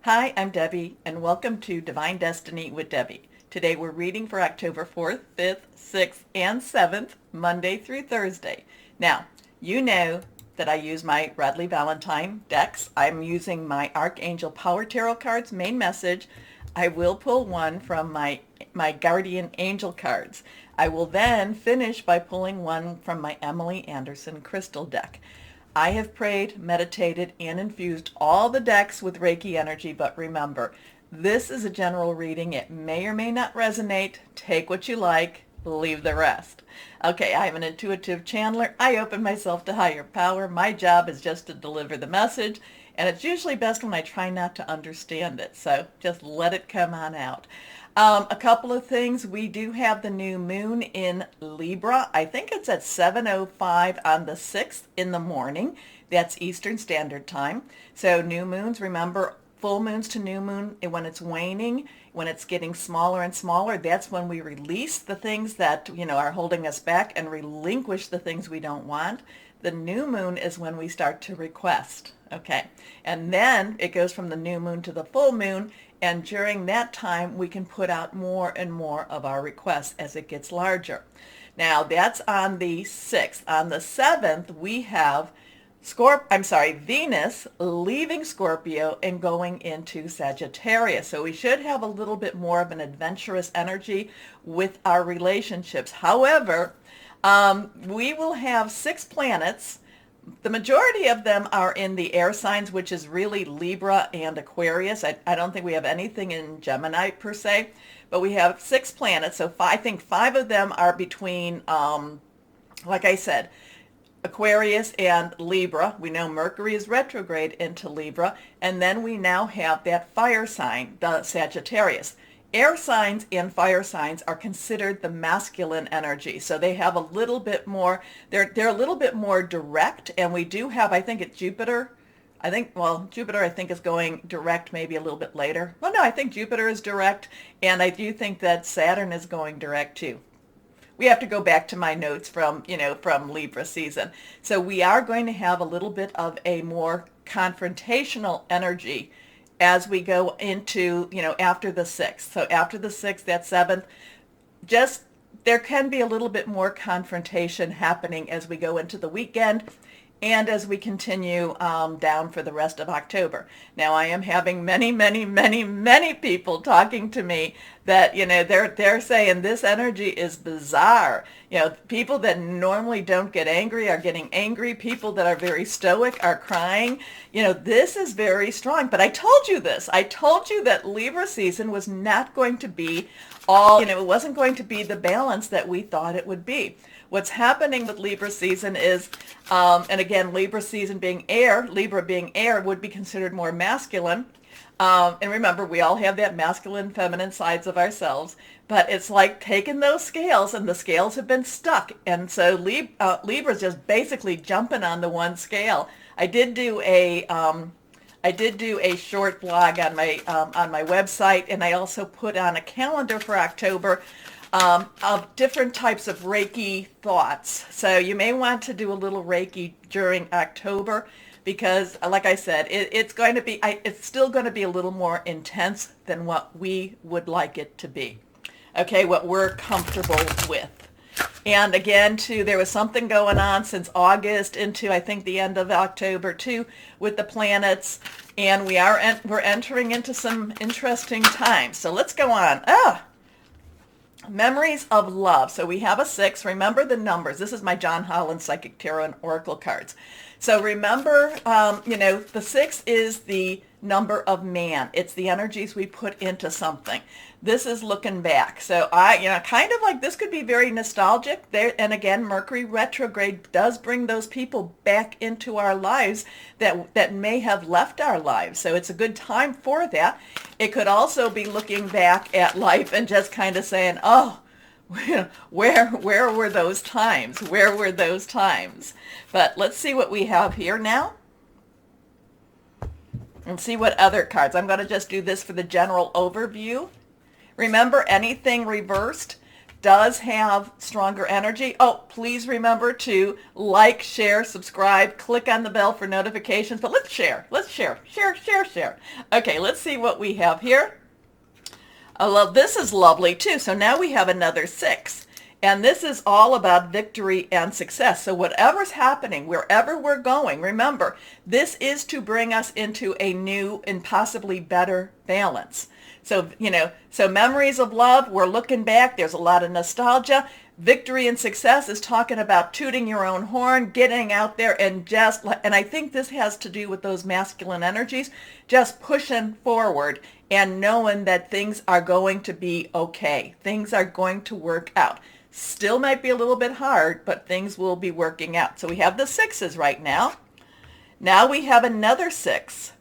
Hi, I'm Debbie, and welcome to Divine Destiny with Debbie. Today we're reading for October 4th, 5th, 6th, and 7th, Monday through Thursday. Now, you know that I use my Radley Valentine decks. I'm using my Archangel Power Tarot cards, main message. I will pull one from my Guardian Angel cards. I will then finish by pulling one from my Emily Anderson Crystal deck. I have prayed, meditated, and infused all the decks with Reiki energy, but remember, this is a general reading. It may or may not resonate. Take what you like, leave the rest. Okay, I'm an intuitive channeler. I open myself to higher power. My job is just to deliver the message, and it's usually best when I try not to understand it, so just let it come on out. A couple of things. We do have the new moon in Libra. I think it's at 7:05 on the 6th in the morning. That's Eastern Standard Time. So new moons, remember, full moons to new moon, when it's waning, when it's getting smaller and smaller, that's when we release the things that, are holding us back and relinquish the things we don't want. The new moon is when we start to request. Okay. And then it goes from the new moon to the full moon. And during that time, we can put out more and more of our requests as it gets larger. Now, that's on the 6th. On the 7th, we have Venus leaving Scorpio and going into Sagittarius. So we should have a little bit more of an adventurous energy with our relationships. However, we will have 6 planets. The majority of them are in the air signs, which is really Libra and Aquarius. I don't think we have anything in Gemini per se, but we have 6 planets. So I think 5 of them are between, like I said, Aquarius and Libra. We know Mercury is retrograde into Libra, and then we now have that fire sign, the Sagittarius. Air signs and fire signs are considered the masculine energy, so they have a little bit more, they're a little bit more direct, and we do have, I think it's Jupiter. Jupiter I think is going direct maybe a little bit later. Well, no, I think Jupiter is direct, and I do think that Saturn is going direct too. We have to go back to my notes from Libra season. So we are going to have a little bit of a more confrontational energy as we go into, after the 6th. So after the 6th, that 7th, just there can be a little bit more confrontation happening as we go into the weekend and as we continue down for the rest of October. Now, I am having many, many, many, many people talking to me that, they're saying this energy is bizarre. People that normally don't get angry are getting angry. People that are very stoic are crying. This is very strong. But I told you this. I told you that Libra season was not going to be all, it wasn't going to be the balance that we thought it would be. What's happening with Libra season is, and again, Libra season being air, Libra being air would be considered more masculine. And remember, we all have that masculine, feminine sides of ourselves, but it's like taking those scales and the scales have been stuck. And so Libra's just basically jumping on the one scale. I did do a short blog on my website, and I also put on a calendar for October of different types of Reiki thoughts. So you may want to do a little Reiki during October because, like I said, it's still going to be a little more intense than what we would like it to be. Okay, what we're comfortable with. And again, too, there was something going on since August into, I think, the end of October, too, with the planets. And we're entering into some interesting times. So let's go on. Memories of love. So we have a 6. Remember the numbers. This is my John Holland Psychic Tarot and Oracle cards. So remember, the 6 is the number of man. It's the energies we put into something. This is looking back. So kind of like this could be very nostalgic. There, and again, Mercury retrograde does bring those people back into our lives that may have left our lives. So it's a good time for that. It could also be looking back at life and just kind of saying, oh, where were those times? Where were those times? But let's see what we have here now. And see what other cards. I'm going to just do this for the general overview. Remember, anything reversed, does have stronger energy. Oh, please remember to like, share, subscribe, click on the bell for notifications. But let's share. Let's share. Share, share, share. Okay, let's see what we have here. Oh, this is lovely too. So now we have another 6. And this is all about victory and success. So whatever's happening, wherever we're going, remember, this is to bring us into a new and possibly better balance. So, so memories of love, we're looking back. There's a lot of nostalgia. Victory and success is talking about tooting your own horn, getting out there and and I think this has to do with those masculine energies, just pushing forward and knowing that things are going to be okay. Things are going to work out. Still might be a little bit hard, but things will be working out. So we have the 6s right now. Now we have another 6.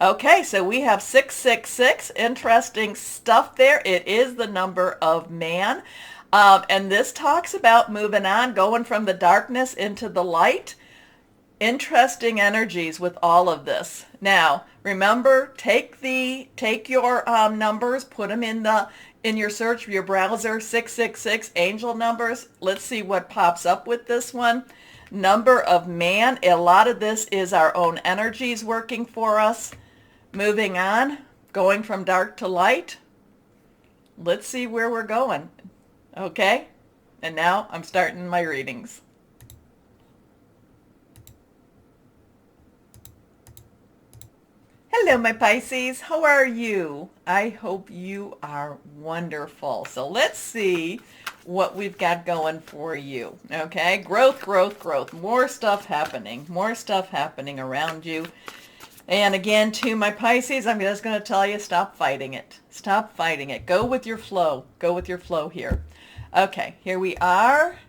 Okay, so we have 666. Interesting stuff there. It is the number of man. And this talks about moving on, going from the darkness into the light. Interesting energies with all of this. Now, remember, take your numbers, put them in your search, your browser, 666, angel numbers. Let's see what pops up with this one. Number of man. A lot of this is our own energies working for us. Moving on, going from dark to light. Let's see where we're going. Okay? And now I'm starting my readings. Hello, my Pisces. How are you? I hope you are wonderful. So let's see what we've got going for you. Okay? Growth, growth, growth. More stuff happening. More stuff happening around you. And again, to my Pisces, I'm just going to tell you, stop fighting it. Stop fighting it. Go with your flow. Go with your flow here. Okay, here we are.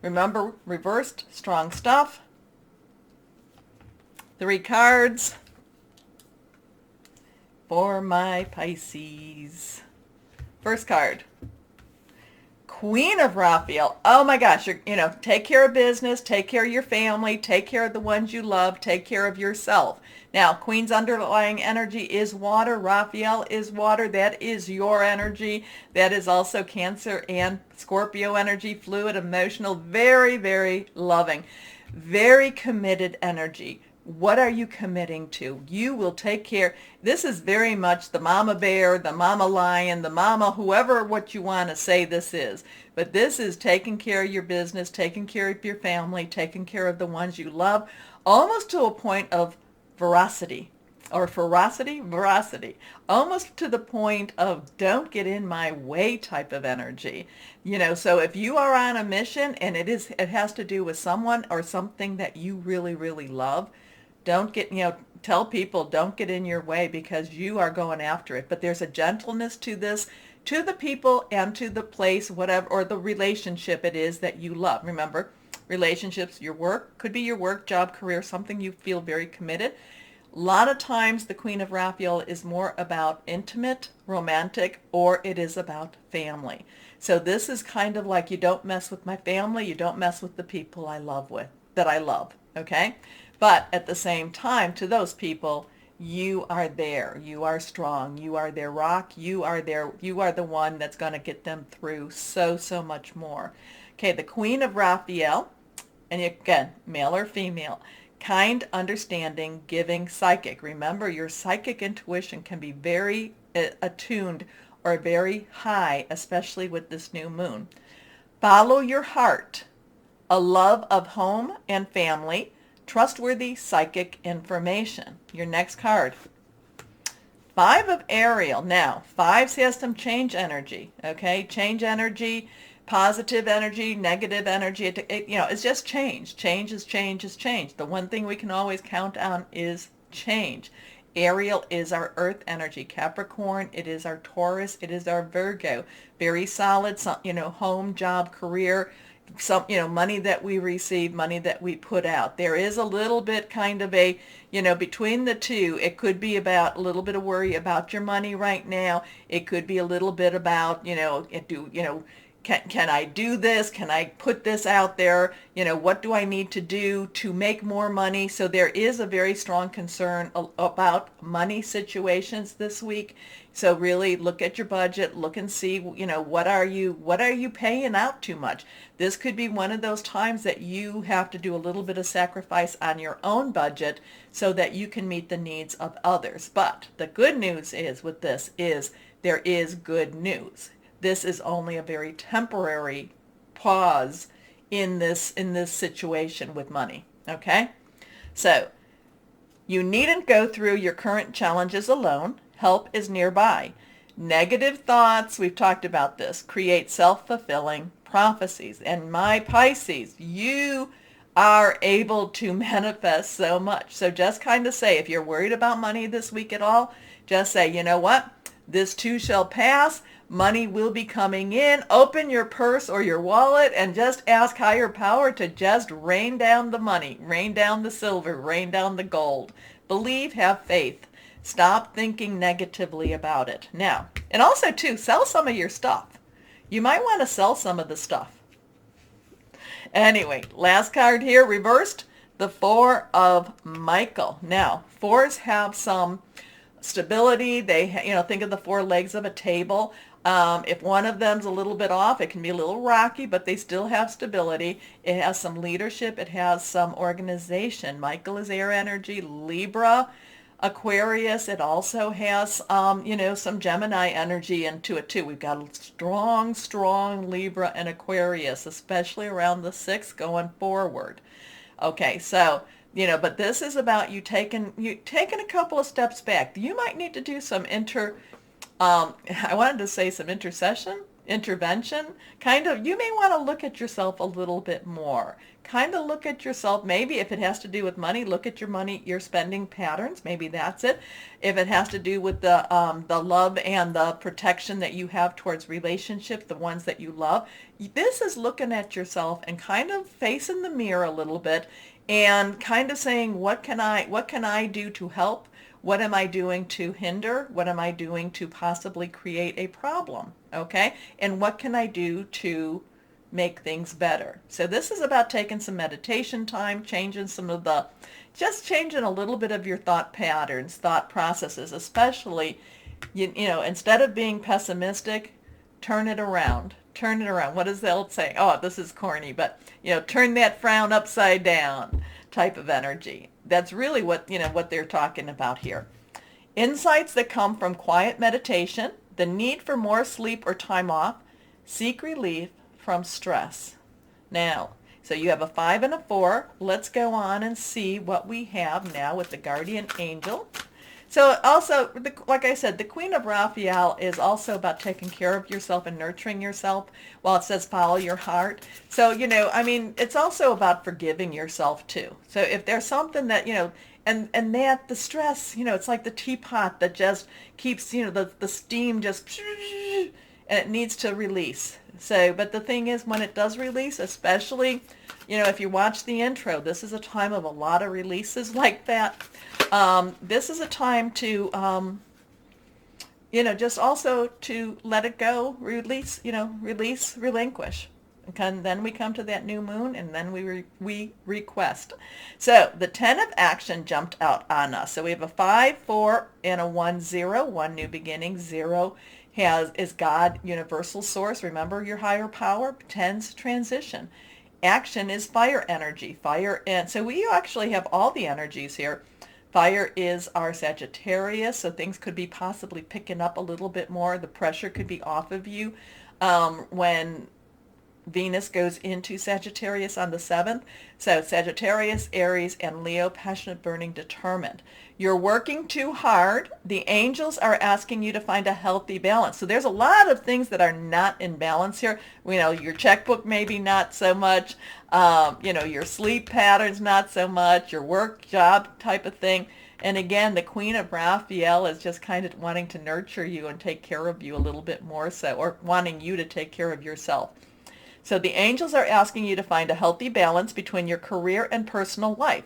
Remember, reversed, strong stuff. 3 cards for my Pisces. First card. Queen of Raphael. Oh my gosh, take care of business, take care of your family, take care of the ones you love, take care of yourself. Now, Queen's underlying energy is water. Raphael is water. That is your energy. That is also Cancer and Scorpio energy, fluid, emotional, very, very loving, very committed energy. What are you committing to? You will take care. This is very much the mama bear, the mama lion, the mama, whoever what you want to say this is. But this is taking care of your business, taking care of your family, taking care of the ones you love, almost to a point of veracity. Or veracity. Almost to the point of don't get in my way type of energy. So if you are on a mission and it has to do with someone or something that you really, really love, don't get, tell people don't get in your way because you are going after it. But there's a gentleness to this, to the people and to the place, whatever, or the relationship it is that you love. Remember, relationships, your work, could be your work, job, career, something you feel very committed. A lot of times the Queen of Raphael is more about intimate, romantic, or it is about family. So this is kind of like you don't mess with my family, you don't mess with the people that I love, okay? But at the same time, to those people, you are there. You are strong. You are their rock. You are the one that's going to get them through so, so much more. Okay, the Queen of Raphael, and again, male or female, kind, understanding, giving, psychic. Remember, your psychic intuition can be very attuned or very high, especially with this new moon. Follow your heart, a love of home and family, trustworthy psychic information. Your next card. 5 of Ariel. Now, 5 has some change energy, okay? Change energy, positive energy, negative energy. It's just change. Change is change is change. The one thing we can always count on is change. Ariel is our earth energy. Capricorn, it is our Taurus, it is our Virgo. Very solid, home, job, career, money that we receive, money that we put out. There is a little bit kind of a, between the two, it could be about a little bit of worry about your money right now. It could be a little bit about, can I do this? Can I put this out there? What do I need to do to make more money? So there is a very strong concern about money situations this week. So really look at your budget, look and see, what are you paying out too much? This could be one of those times that you have to do a little bit of sacrifice on your own budget so that you can meet the needs of others. But the good news is with this is there is good news. This is only a very temporary pause in this situation with money. Okay? So you needn't go through your current challenges alone. Help is nearby. Negative thoughts, we've talked about this, create self-fulfilling prophecies. And my Pisces, you are able to manifest so much. So just kind of say, if you're worried about money this week at all, just say, you know what? This too shall pass. Money will be coming in. Open your purse or your wallet and just ask higher power to just rain down the money, rain down the silver, rain down the gold. Believe, have faith. Stop thinking negatively about it. Now, and also too, sell some of your stuff. You might want to sell some of the stuff. Anyway, last card here, reversed, the Four of Michael. Now, fours have some stability. They, think of the four legs of a table. If one of them's a little bit off, it can be a little rocky, but they still have stability. It has some leadership. It has some organization. Michael is air energy. Libra, Aquarius, it also has, some Gemini energy into it too. We've got a strong Libra and Aquarius, especially around the 6th going forward. Okay, so, but this is about you taking a couple of steps back. You might need to do some I wanted to say some intervention, kind of. You may want to look at yourself a little bit more. Kind of look at yourself. Maybe if it has to do with money, look at your spending patterns. Maybe that's it. If it has to do with the love and the protection that you have towards relationships, the ones that you love, this is looking at yourself and kind of facing the mirror a little bit and kind of saying, what can I do to help? What am I doing to hinder? What am I doing to possibly create a problem? Okay? And what can I do to make things better? So this is about taking some meditation time, changing a little bit of your thought patterns, thought processes, especially, instead of being pessimistic, turn it around. Turn it around. What does the old saying? Oh, this is corny, but, turn that frown upside down type of energy. That's really what they're talking about here. Insights that come from quiet meditation, the need for more sleep or time off, seek relief from stress. Now, so you have a 5 and a 4. Let's go on and see what we have now with the guardian angel. So also, like I said, the Queen of Raphael is also about taking care of yourself and nurturing yourself, while it says follow your heart. So, it's also about forgiving yourself too. So if there's something that, and that the stress, it's like the teapot that just keeps, the steam just, and it needs to release. So, but the thing is, when it does release, especially, if you watch the intro, this is a time of a lot of releases like that. This is a time to, just also to let it go, release, relinquish. And then we come to that new moon, and then we request. So the 10 of action jumped out on us. So we have a 5, 4, and a 1, 0. 1, new beginning. 0 is God, universal source. Remember your higher power. 10's transition. Action is fire energy. Fire, and so we actually have all the energies here. Fire is our Sagittarius, so things could be possibly picking up a little bit more. The pressure could be off of you when Venus goes into Sagittarius on the 7th. So Sagittarius, Aries, and Leo, passionate, burning, determined. You're working too hard. The angels are asking you to find a healthy balance. So there's a lot of things that are not in balance here. Your checkbook maybe not so much. Your sleep patterns not so much. Your work, job type of thing. And again, the Queen of Raphael is just kind of wanting to nurture you and take care of you a little bit more so, or wanting you to take care of yourself. So the angels are asking you to find a healthy balance between your career and personal life.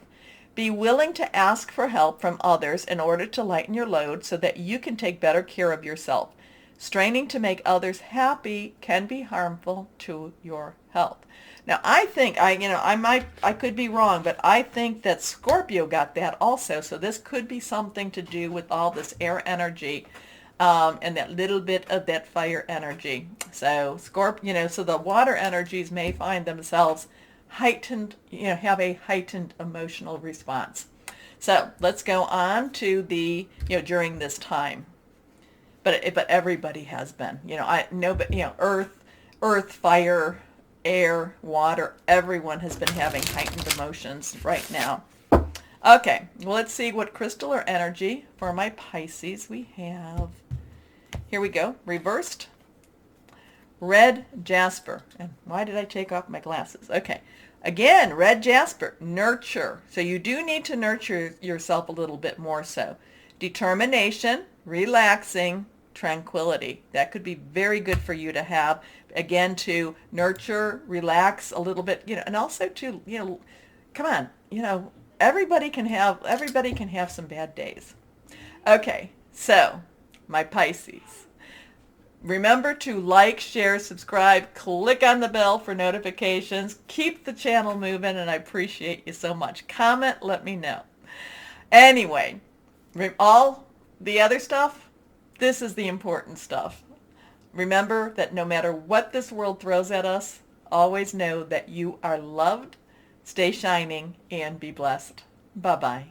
Be willing to ask for help from others in order to lighten your load so that you can take better care of yourself. Straining to make others happy can be harmful to your health. Now, I think, I could be wrong, but I think that Scorpio got that also. So this could be something to do with all this air energy, and that little bit of that fire energy. So so the water energies may find themselves heightened, have a heightened emotional response. So let's go on to the, during this time. But everybody has been, I know, but earth, fire, air, water, everyone has been having heightened emotions right now. Okay, well, let's see what crystal or energy for my Pisces we have. Here we go. Reversed. Red Jasper. And why did I take off my glasses? Okay. Again, red Jasper. Nurture. So you do need to nurture yourself a little bit more so. Determination, relaxing, tranquility. That could be very good for you to have. Again, to nurture, relax a little bit, and also to, come on, everybody can have some bad days. Okay, so my Pisces. Remember to like, share, subscribe, click on the bell for notifications. Keep the channel moving, and I appreciate you so much. Comment, let me know. Anyway, all the other stuff, this is the important stuff. Remember that no matter what this world throws at us, always know that you are loved, stay shining, and be blessed. Bye-bye.